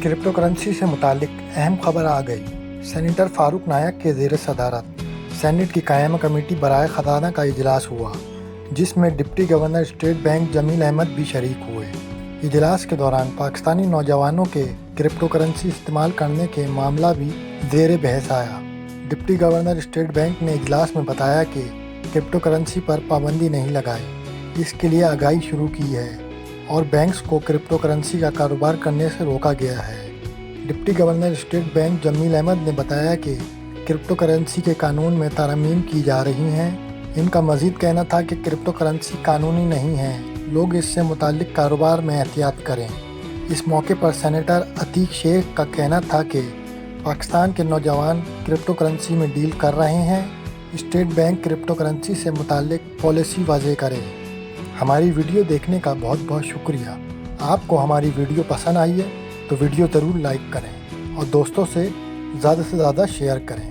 Crypto currency سے متعلق اہم خبر آ گئی۔ سینیٹر فاروق نائک کے زیر صدارت سینیٹ کی قائمہ کمیٹی برائے خزانہ کا اجلاس ہوا، جس میں ڈپٹی گورنر اسٹیٹ بینک جمیل احمد بھی شریک ہوئے۔ اجلاس کے دوران پاکستانی نوجوانوں کے کرپٹو کرنسی استعمال کرنے کے معاملہ بھی زیر بحث آیا۔ ڈپٹی گورنر اسٹیٹ بینک نے اجلاس میں بتایا کہ کرپٹو کرنسی پر پابندی نہیں لگائی، اس کے لیے آگاہی شروع کی ہے اور بینکس کو کرپٹو کرنسی کا کاروبار کرنے سے روکا گیا ہے۔ ڈپٹی گورنر اسٹیٹ بینک جمیل احمد نے بتایا کہ کرپٹو کرنسی کے قانون میں ترامیم کی جا رہی ہیں۔ ان کا مزید کہنا تھا کہ کرپٹو کرنسی قانونی نہیں ہے، لوگ اس سے متعلق کاروبار میں احتیاط کریں۔ اس موقع پر سینیٹر عتیق شیخ کا کہنا تھا کہ پاکستان کے نوجوان کرپٹو کرنسی میں ڈیل کر رہے ہیں، اسٹیٹ بینک کرپٹو کرنسی سے متعلق پالیسی واضح کرے۔ ہماری ویڈیو دیکھنے کا بہت بہت شکریہ۔ آپ کو ہماری ویڈیو پسند آئی ہے تو ویڈیو ضرور لائک کریں اور دوستوں سے زیادہ شیئر کریں۔